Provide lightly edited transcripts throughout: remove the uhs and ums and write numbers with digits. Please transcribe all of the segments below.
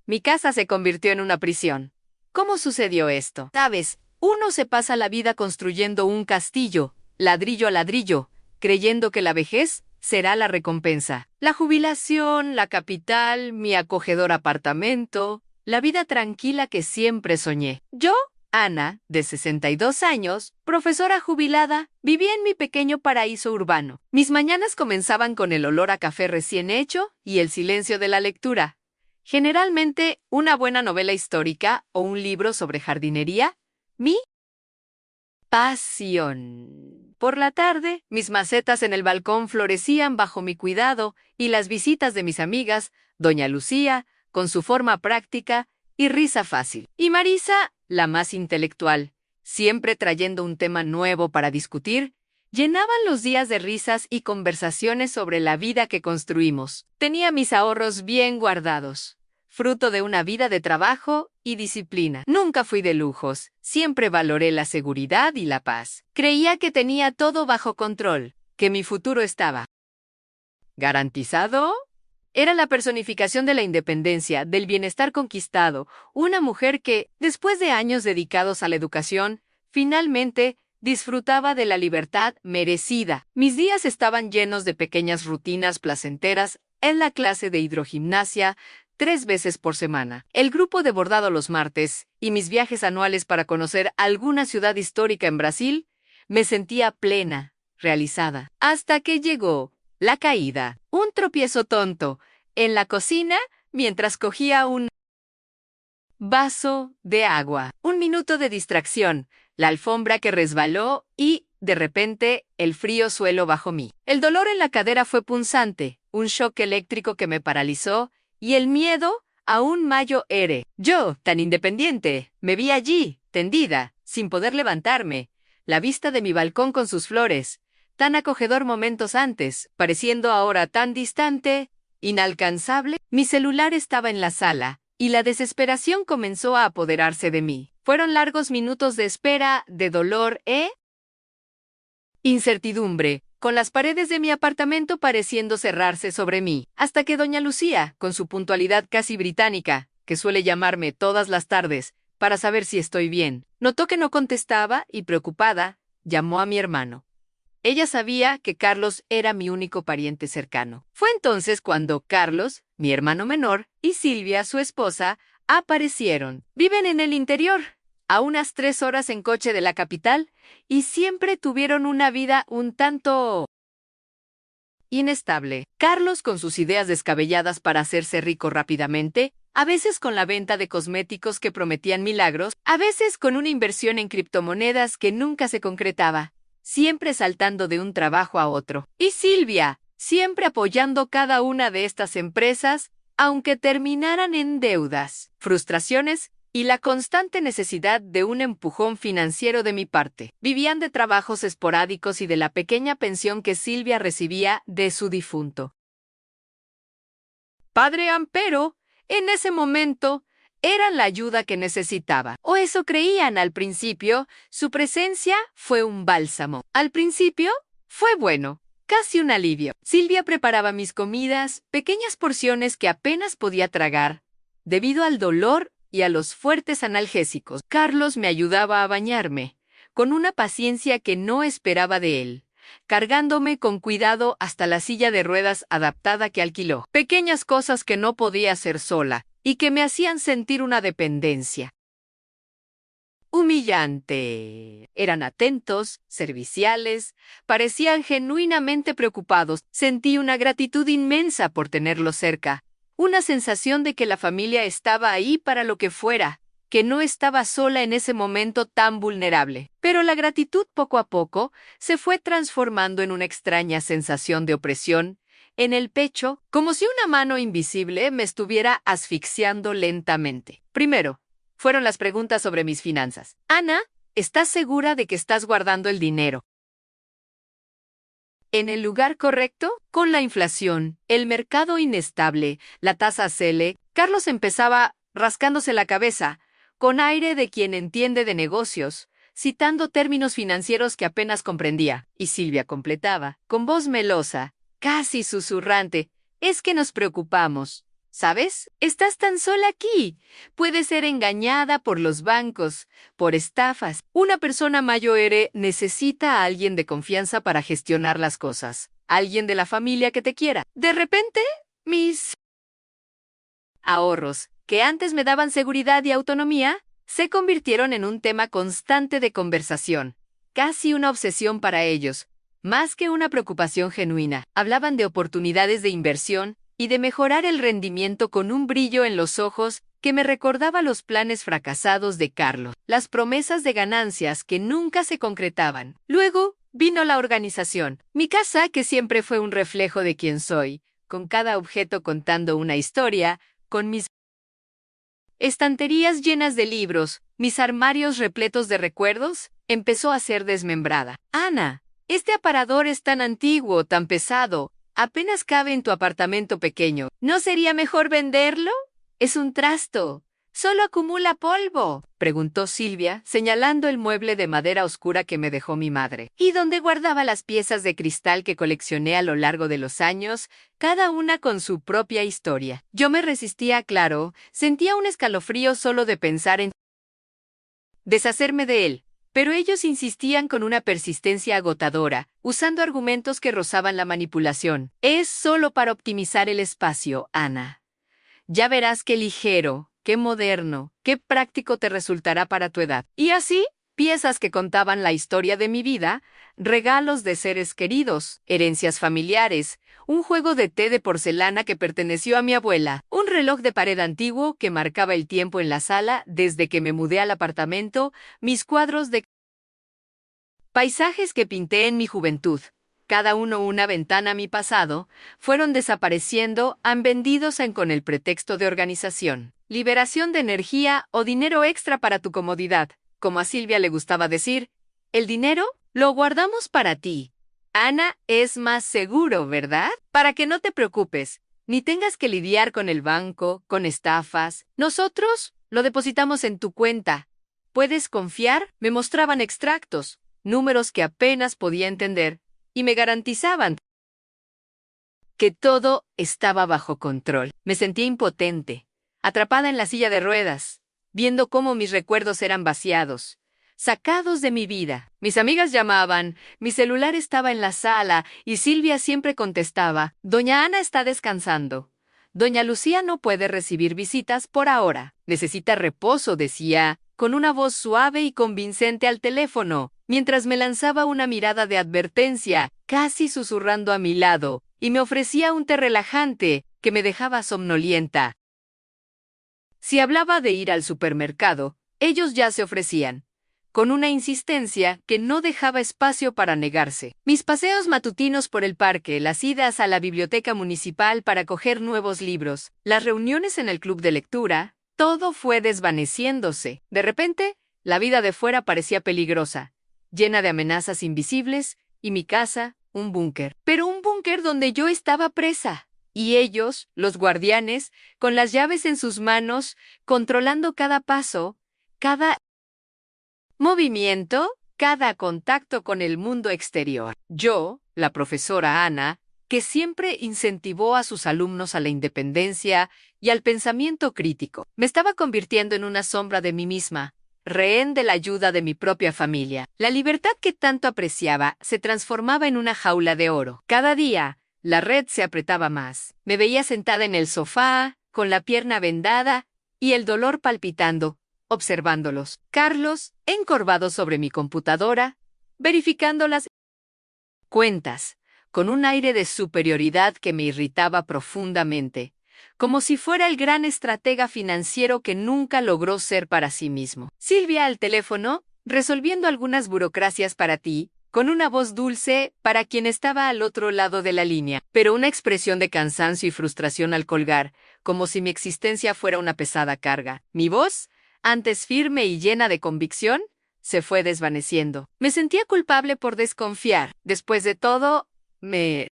Mi casa se convirtió en una prisión. ¿Cómo sucedió esto? Sabes, uno se pasa la vida construyendo un castillo, ladrillo a ladrillo, creyendo que la vejez será la recompensa. La jubilación, la capital, mi acogedor apartamento, la vida tranquila que siempre soñé. Yo, Ana, de 62 años, profesora jubilada, vivía en mi pequeño paraíso urbano. Mis mañanas comenzaban con el olor a café recién hecho y el silencio de la lectura. Generalmente, una buena novela histórica o un libro sobre jardinería, mi pasión. Por la tarde, mis macetas en el balcón florecían bajo mi cuidado y las visitas de mis amigas, doña Lucía, con su forma práctica y risa fácil, y Marisa, la más intelectual, siempre trayendo un tema nuevo para discutir, llenaban los días de risas y conversaciones sobre la vida que construimos. Tenía mis ahorros bien guardados, fruto de una vida de trabajo y disciplina. Nunca fui de lujos, siempre valoré la seguridad y la paz. Creía que tenía todo bajo control, que mi futuro estaba garantizado. Era la personificación de la independencia, del bienestar conquistado, una mujer que, después de años dedicados a la educación, finalmente disfrutaba de la libertad merecida. Mis días estaban llenos de pequeñas rutinas placenteras en la clase de hidrogimnasia, 3 veces por semana, el grupo de bordado los martes y mis viajes anuales para conocer alguna ciudad histórica en Brasil. Me sentía plena, realizada, hasta que llegó la caída, un tropiezo tonto, en la cocina mientras cogía un vaso de agua. Un minuto de distracción, la alfombra que resbaló y, de repente, el frío suelo bajo mí. El dolor en la cadera fue punzante, un shock eléctrico que me paralizó y el miedo a un mayo ere. Yo, tan independiente, me vi allí, tendida, sin poder levantarme, la vista de mi balcón con sus flores, tan acogedor momentos antes, pareciendo ahora tan distante, inalcanzable. Mi celular estaba en la sala, y la desesperación comenzó a apoderarse de mí. Fueron largos minutos de espera, de dolor e incertidumbre, con las paredes de mi apartamento pareciendo cerrarse sobre mí, hasta que doña Lucía, con su puntualidad casi británica, que suele llamarme todas las tardes, para saber si estoy bien, notó que no contestaba y, preocupada, llamó a mi hermano. Ella sabía que Carlos era mi único pariente cercano. Fue entonces cuando Carlos, mi hermano menor, y Silvia, su esposa, aparecieron. Viven en el interior, a unas 3 horas en coche de la capital, y siempre tuvieron una vida un tanto inestable. Carlos con sus ideas descabelladas para hacerse rico rápidamente, a veces con la venta de cosméticos que prometían milagros, a veces con una inversión en criptomonedas que nunca se concretaba, siempre saltando de un trabajo a otro. Y Silvia, siempre apoyando cada una de estas empresas, aunque terminaran en deudas, frustraciones y la constante necesidad de un empujón financiero de mi parte. Vivían de trabajos esporádicos y de la pequeña pensión que Silvia recibía de su difunto padre Ampero. En ese momento, eran la ayuda que necesitaba. O eso creían al principio. Su presencia fue un bálsamo. Al principio, fue bueno, casi un alivio. Silvia preparaba mis comidas, pequeñas porciones que apenas podía tragar, debido al dolor y a los fuertes analgésicos. Carlos me ayudaba a bañarme, con una paciencia que no esperaba de él, cargándome con cuidado hasta la silla de ruedas adaptada que alquiló. Pequeñas cosas que no podía hacer sola y que me hacían sentir una dependencia humillante. Eran atentos, serviciales, parecían genuinamente preocupados. Sentí una gratitud inmensa por tenerlos cerca, una sensación de que la familia estaba ahí para lo que fuera, que no estaba sola en ese momento tan vulnerable. Pero la gratitud poco a poco se fue transformando en una extraña sensación de opresión en el pecho, como si una mano invisible me estuviera asfixiando lentamente. Primero, fueron las preguntas sobre mis finanzas. Ana, ¿estás segura de que estás guardando el dinero en el lugar correcto? Con la inflación, el mercado inestable, la tasa CELE, Carlos empezaba rascándose la cabeza, con aire de quien entiende de negocios, citando términos financieros que apenas comprendía, y Silvia completaba, con voz melosa, casi susurrante: es que nos preocupamos. ¿Sabes? Estás tan sola aquí. Puedes ser engañada por los bancos, por estafas. Una persona mayor necesita a alguien de confianza para gestionar las cosas. Alguien de la familia que te quiera. De repente, mis ahorros, que antes me daban seguridad y autonomía, se convirtieron en un tema constante de conversación. Casi una obsesión para ellos, más que una preocupación genuina. Hablaban de oportunidades de inversión y de mejorar el rendimiento con un brillo en los ojos que me recordaba los planes fracasados de Carlos, las promesas de ganancias que nunca se concretaban. Luego vino la organización, mi casa que siempre fue un reflejo de quién soy, con cada objeto contando una historia, con mis estanterías llenas de libros, mis armarios repletos de recuerdos, empezó a ser desmembrada. Ana, este aparador es tan antiguo, tan pesado, apenas cabe en tu apartamento pequeño. ¿No sería mejor venderlo? Es un trasto. Solo acumula polvo, preguntó Silvia, señalando el mueble de madera oscura que me dejó mi madre. ¿Y dónde guardaba las piezas de cristal que coleccioné a lo largo de los años, cada una con su propia historia? Yo me resistía, claro, sentía un escalofrío solo de pensar en deshacerme de él. Pero ellos insistían con una persistencia agotadora, usando argumentos que rozaban la manipulación. Es solo para optimizar el espacio, Ana. Ya verás qué ligero, qué moderno, qué práctico te resultará para tu edad. Y así, piezas que contaban la historia de mi vida, regalos de seres queridos, herencias familiares, un juego de té de porcelana que perteneció a mi abuela, un reloj de pared antiguo que marcaba el tiempo en la sala desde que me mudé al apartamento, mis cuadros de paisajes que pinté en mi juventud, cada uno una ventana a mi pasado, fueron desapareciendo, han vendidos con el pretexto de organización, liberación de energía o dinero extra para tu comodidad. Como a Silvia le gustaba decir, el dinero lo guardamos para ti. Ana, es más seguro, ¿verdad? Para que no te preocupes, ni tengas que lidiar con el banco, con estafas. Nosotros lo depositamos en tu cuenta. ¿Puedes confiar? Me mostraban extractos, números que apenas podía entender, y me garantizaban que todo estaba bajo control. Me sentía impotente, atrapada en la silla de ruedas, viendo cómo mis recuerdos eran vaciados, sacados de mi vida. Mis amigas llamaban, mi celular estaba en la sala y Silvia siempre contestaba, Doña Ana está descansando. Doña Lucía no puede recibir visitas por ahora. Necesita reposo, decía, con una voz suave y convincente al teléfono, mientras me lanzaba una mirada de advertencia, casi susurrando a mi lado, y me ofrecía un té relajante que me dejaba somnolienta. Si hablaba de ir al supermercado, ellos ya se ofrecían, con una insistencia que no dejaba espacio para negarse. Mis paseos matutinos por el parque, las idas a la biblioteca municipal para coger nuevos libros, las reuniones en el club de lectura, todo fue desvaneciéndose. De repente, la vida de fuera parecía peligrosa, llena de amenazas invisibles, y mi casa, un búnker. Pero un búnker donde yo estaba presa. Y ellos, los guardianes, con las llaves en sus manos, controlando cada paso, cada movimiento, cada contacto con el mundo exterior. Yo, la profesora Ana, que siempre incentivó a sus alumnos a la independencia y al pensamiento crítico, me estaba convirtiendo en una sombra de mí misma, rehén de la ayuda de mi propia familia. La libertad que tanto apreciaba se transformaba en una jaula de oro. Cada día, la red se apretaba más. Me veía sentada en el sofá, con la pierna vendada y el dolor palpitando, observándolos. Carlos, encorvado sobre mi computadora, verificando las cuentas, con un aire de superioridad que me irritaba profundamente, como si fuera el gran estratega financiero que nunca logró ser para sí mismo. Silvia al teléfono, resolviendo algunas burocracias para ti, con una voz dulce para quien estaba al otro lado de la línea, pero una expresión de cansancio y frustración al colgar, como si mi existencia fuera una pesada carga. Mi voz, antes firme y llena de convicción, se fue desvaneciendo. Me sentía culpable por desconfiar. Después de todo, me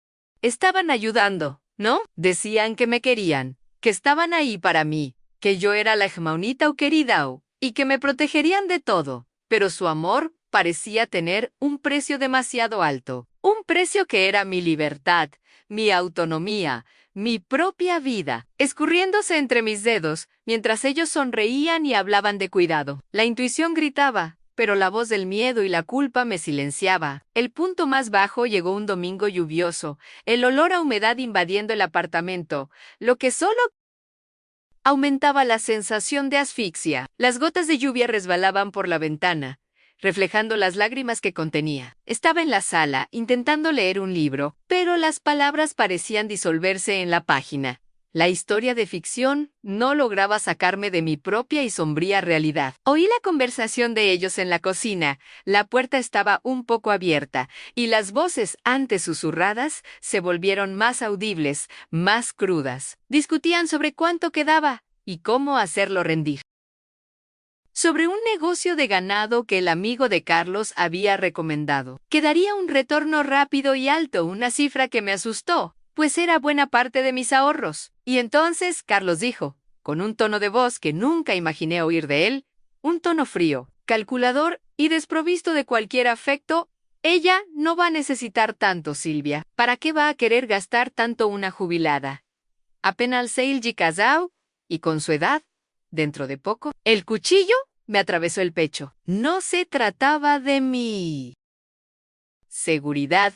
estaban ayudando, ¿no? Decían que me querían, que estaban ahí para mí, que yo era la hermanita o querida y que me protegerían de todo. Pero su amor parecía tener un precio demasiado alto. Un precio que era mi libertad, mi autonomía, mi propia vida, escurriéndose entre mis dedos, mientras ellos sonreían y hablaban de cuidado. La intuición gritaba, pero la voz del miedo y la culpa me silenciaba. El punto más bajo llegó un domingo lluvioso, el olor a humedad invadiendo el apartamento, lo que solo aumentaba la sensación de asfixia. Las gotas de lluvia resbalaban por la ventana, reflejando las lágrimas que contenía. Estaba en la sala, intentando leer un libro, pero las palabras parecían disolverse en la página. La historia de ficción no lograba sacarme de mi propia y sombría realidad. Oí la conversación de ellos en la cocina. La puerta estaba un poco abierta, y las voces antes susurradas se volvieron más audibles, más crudas. Discutían sobre cuánto quedaba y cómo hacerlo rendir. Sobre un negocio de ganado que el amigo de Carlos había recomendado. Quedaría un retorno rápido y alto, una cifra que me asustó, pues era buena parte de mis ahorros. Y entonces Carlos dijo, con un tono de voz que nunca imaginé oír de él, un tono frío, calculador y desprovisto de cualquier afecto: ella no va a necesitar tanto, Silvia. ¿Para qué va a querer gastar tanto una jubilada? Apenas seis casao, y con su edad, dentro de poco. El cuchillo me atravesó el pecho. No se trataba de mi seguridad.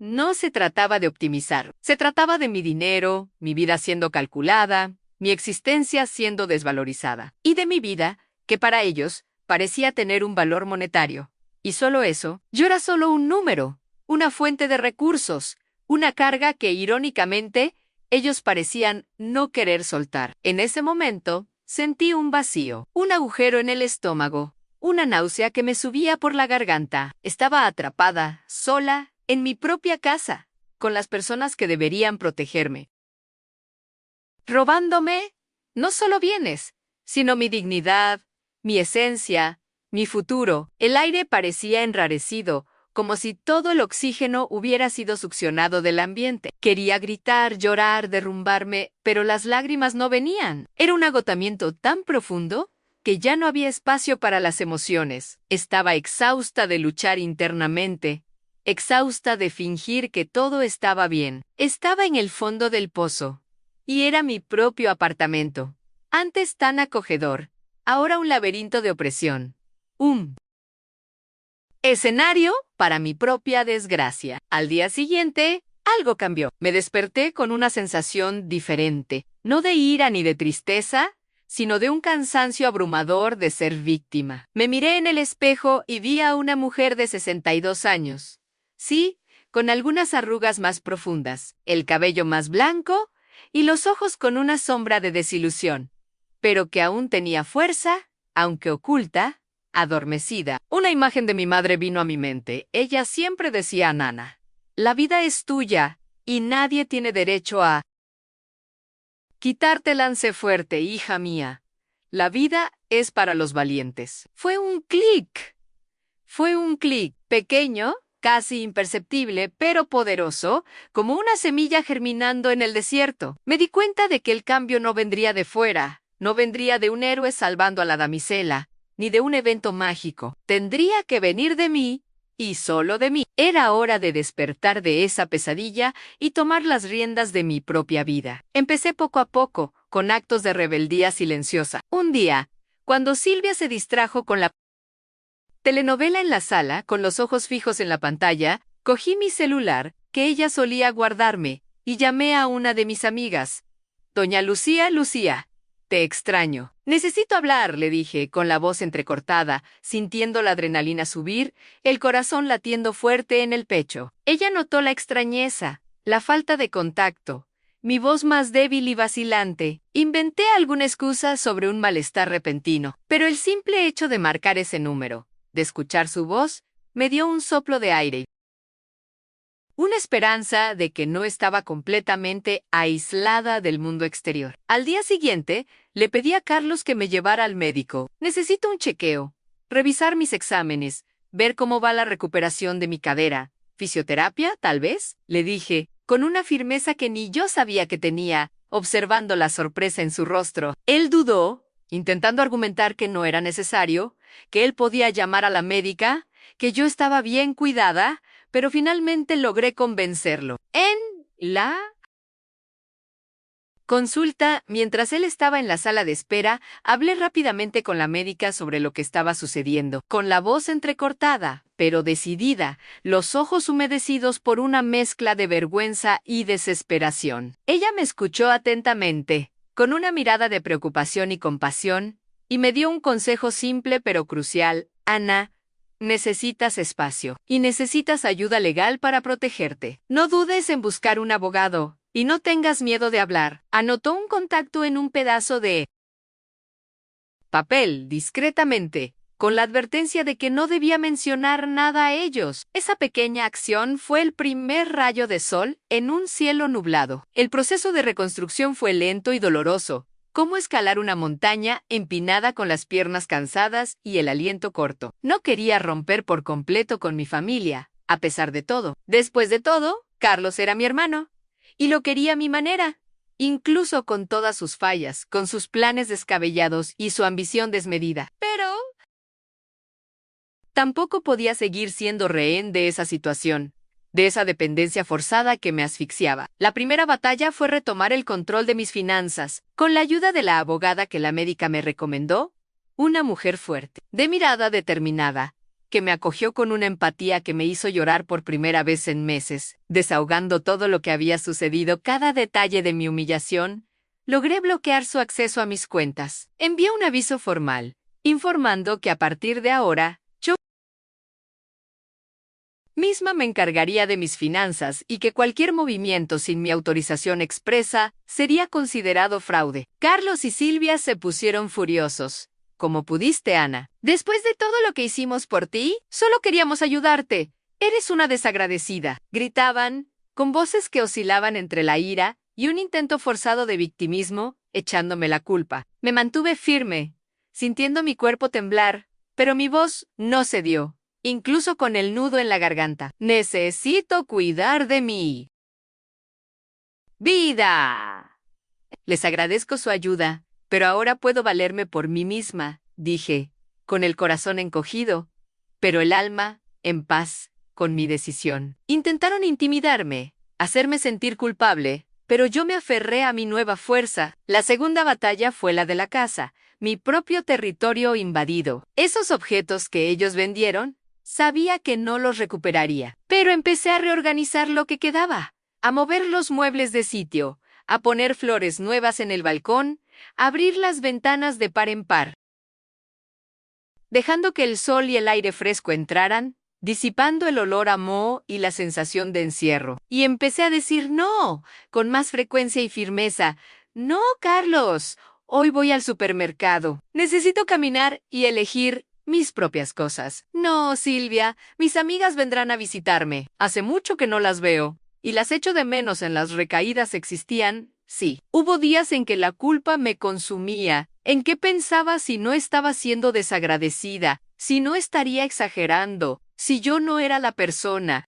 No se trataba de optimizar. Se trataba de mi dinero, mi vida siendo calculada, mi existencia siendo desvalorizada. Y de mi vida, que para ellos parecía tener un valor monetario. Y solo eso, yo era solo un número, una fuente de recursos, una carga que irónicamente ellos parecían no querer soltar. En ese momento, sentí un vacío, un agujero en el estómago, una náusea que me subía por la garganta. Estaba atrapada, sola, en mi propia casa, con las personas que deberían protegerme, robándome no solo bienes, sino mi dignidad, mi esencia, mi futuro. El aire parecía enrarecido, como si todo el oxígeno hubiera sido succionado del ambiente. Quería gritar, llorar, derrumbarme, pero las lágrimas no venían. Era un agotamiento tan profundo que ya no había espacio para las emociones. Estaba exhausta de luchar internamente, exhausta de fingir que todo estaba bien. Estaba en el fondo del pozo, y era mi propio apartamento. Antes tan acogedor, ahora un laberinto de opresión. Un escenario para mi propia desgracia. Al día siguiente, algo cambió. Me desperté con una sensación diferente, no de ira ni de tristeza, sino de un cansancio abrumador de ser víctima. Me miré en el espejo y vi a una mujer de 62 años. Sí, con algunas arrugas más profundas, el cabello más blanco y los ojos con una sombra de desilusión, pero que aún tenía fuerza, aunque oculta, adormecida. Una imagen de mi madre vino a mi mente. Ella siempre decía a Nana: la vida es tuya y nadie tiene derecho a quitarte. Lance fuerte, hija mía. La vida es para los valientes. Fue un clic. Fue un clic pequeño, casi imperceptible, pero poderoso, como una semilla germinando en el desierto. Me di cuenta de que el cambio no vendría de fuera, no vendría de un héroe salvando a la damisela, ni de un evento mágico. Tendría que venir de mí, y solo de mí. Era hora de despertar de esa pesadilla y tomar las riendas de mi propia vida. Empecé poco a poco, con actos de rebeldía silenciosa. Un día, cuando Silvia se distrajo con la telenovela en la sala, con los ojos fijos en la pantalla, cogí mi celular, que ella solía guardarme, y llamé a una de mis amigas. Doña Lucía, Lucía, te extraño. Necesito hablar, le dije, con la voz entrecortada, sintiendo la adrenalina subir, el corazón latiendo fuerte en el pecho. Ella notó la extrañeza, la falta de contacto, mi voz más débil y vacilante. Inventé alguna excusa sobre un malestar repentino, pero el simple hecho de marcar ese número, de escuchar su voz, me dio un soplo de aire. Una esperanza de que no estaba completamente aislada del mundo exterior. Al día siguiente, le pedí a Carlos que me llevara al médico. Necesito un chequeo, revisar mis exámenes, ver cómo va la recuperación de mi cadera. ¿Fisioterapia, tal vez?, le dije, con una firmeza que ni yo sabía que tenía, observando la sorpresa en su rostro. Él dudó, intentando argumentar que no era necesario, que él podía llamar a la médica, que yo estaba bien cuidada, pero finalmente logré convencerlo. En la consulta, mientras él estaba en la sala de espera, hablé rápidamente con la médica sobre lo que estaba sucediendo, con la voz entrecortada, pero decidida, los ojos humedecidos por una mezcla de vergüenza y desesperación. Ella me escuchó atentamente, con una mirada de preocupación y compasión, y me dio un consejo simple pero crucial: Ana, necesitas espacio y necesitas ayuda legal para protegerte. No dudes en buscar un abogado y no tengas miedo de hablar. Anotó un contacto en un pedazo de papel discretamente, con la advertencia de que no debía mencionar nada a ellos. Esa pequeña acción fue el primer rayo de sol en un cielo nublado. El proceso de reconstrucción fue lento y doloroso, como escalar una montaña empinada con las piernas cansadas y el aliento corto. No quería romper por completo con mi familia, a pesar de todo. Después de todo, Carlos era mi hermano, y lo quería a mi manera, incluso con todas sus fallas, con sus planes descabellados y su ambición desmedida. Pero tampoco podía seguir siendo rehén de esa situación, de esa dependencia forzada que me asfixiaba. La primera batalla fue retomar el control de mis finanzas, con la ayuda de la abogada que la médica me recomendó, una mujer fuerte, de mirada determinada, que me acogió con una empatía que me hizo llorar por primera vez en meses. Desahogando todo lo que había sucedido, cada detalle de mi humillación, logré bloquear su acceso a mis cuentas. Envié un aviso formal, informando que a partir de ahora, yo misma me encargaría de mis finanzas y que cualquier movimiento sin mi autorización expresa sería considerado fraude. Carlos y Silvia se pusieron furiosos. ¿Cómo pudiste, Ana? Después de todo lo que hicimos por ti, solo queríamos ayudarte. Eres una desagradecida. Gritaban, con voces que oscilaban entre la ira y un intento forzado de victimismo, echándome la culpa. Me mantuve firme, sintiendo mi cuerpo temblar, pero mi voz no cedió, incluso con el nudo en la garganta. Necesito cuidar de mi vida. Les agradezco su ayuda, pero ahora puedo valerme por mí misma, dije, con el corazón encogido, pero el alma en paz con mi decisión. Intentaron intimidarme, hacerme sentir culpable, pero yo me aferré a mi nueva fuerza. La segunda batalla fue la de la casa, mi propio territorio invadido. Esos objetos que ellos vendieron, sabía que no los recuperaría, pero empecé a reorganizar lo que quedaba, a mover los muebles de sitio, a poner flores nuevas en el balcón, a abrir las ventanas de par en par, dejando que el sol y el aire fresco entraran, disipando el olor a moho y la sensación de encierro. Y empecé a decir no, con más frecuencia y firmeza. No, Carlos, hoy voy al supermercado. Necesito caminar y elegir mis propias cosas. No, Silvia, mis amigas vendrán a visitarme. Hace mucho que no las veo, y las echo de menos. En las recaídas existían, sí. Hubo días en que la culpa me consumía, en que pensaba si no estaba siendo desagradecida, si no estaría exagerando, si yo no era la persona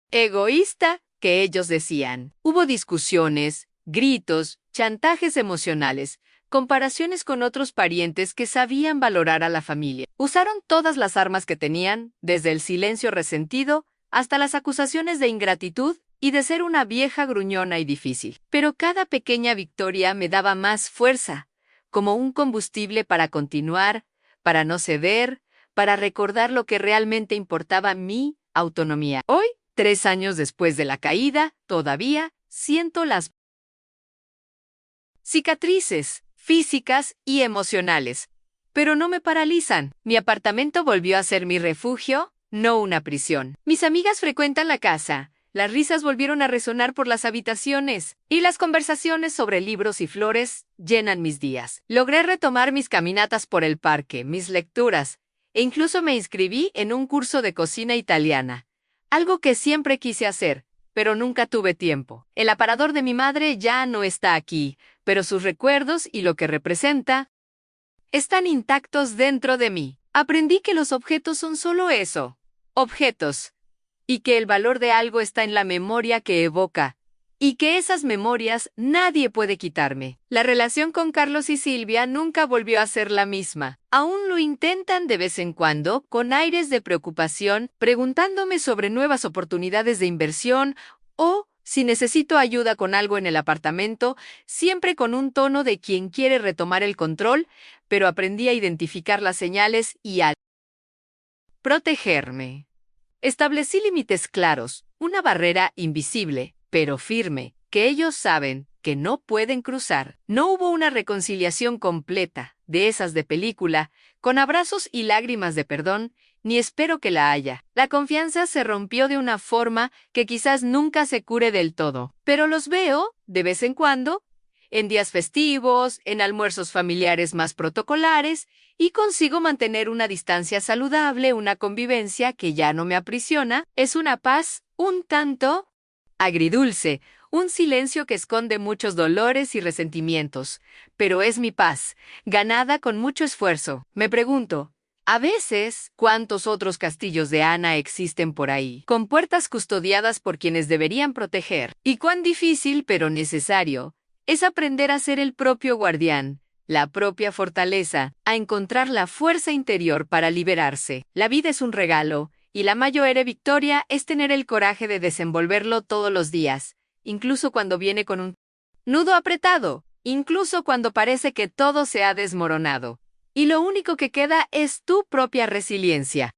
egoísta que ellos decían. Hubo discusiones, gritos, chantajes emocionales, comparaciones con otros parientes que sabían valorar a la familia. Usaron todas las armas que tenían, desde el silencio resentido hasta las acusaciones de ingratitud y de ser una vieja gruñona y difícil. Pero cada pequeña victoria me daba más fuerza, como un combustible para continuar, para no ceder, para recordar lo que realmente importaba: mi autonomía. Hoy, 3 años después de la caída, todavía siento las cicatrices físicas y emocionales, pero no me paralizan. Mi apartamento volvió a ser mi refugio, no una prisión. Mis amigas frecuentan la casa. Las risas volvieron a resonar por las habitaciones, y las conversaciones sobre libros y flores llenan mis días. Logré retomar mis caminatas por el parque, mis lecturas, e incluso me inscribí en un curso de cocina italiana, algo que siempre quise hacer, pero nunca tuve tiempo. El aparador de mi madre ya no está aquí, pero sus recuerdos y lo que representa están intactos dentro de mí. Aprendí que los objetos son solo eso, objetos, y que el valor de algo está en la memoria que evoca, y que esas memorias nadie puede quitarme. La relación con Carlos y Silvia nunca volvió a ser la misma. Aún lo intentan de vez en cuando, con aires de preocupación, preguntándome sobre nuevas oportunidades de inversión o Si necesito ayuda con algo en el apartamento, siempre con un tono de quien quiere retomar el control, pero aprendí a identificar las señales y a protegerme. Establecí límites claros, una barrera invisible, pero firme, que ellos saben que no pueden cruzar. No hubo una reconciliación completa, de esas de película, con abrazos y lágrimas de perdón, ni espero que la haya. La confianza se rompió de una forma que quizás nunca se cure del todo, pero los veo, de vez en cuando, en días festivos, en almuerzos familiares más protocolares, y consigo mantener una distancia saludable, una convivencia que ya no me aprisiona, es una paz un tanto agridulce, un silencio que esconde muchos dolores y resentimientos, pero es mi paz, ganada con mucho esfuerzo. Me pregunto, a veces, ¿cuántos otros castillos de Ana existen por ahí, con puertas custodiadas por quienes deberían proteger? Y cuán difícil, pero necesario, es aprender a ser el propio guardián, la propia fortaleza, a encontrar la fuerza interior para liberarse. La vida es un regalo, y la mayor victoria es tener el coraje de desenvolverlo todos los días, incluso cuando viene con un nudo apretado, incluso cuando parece que todo se ha desmoronado. Y lo único que queda es tu propia resiliencia.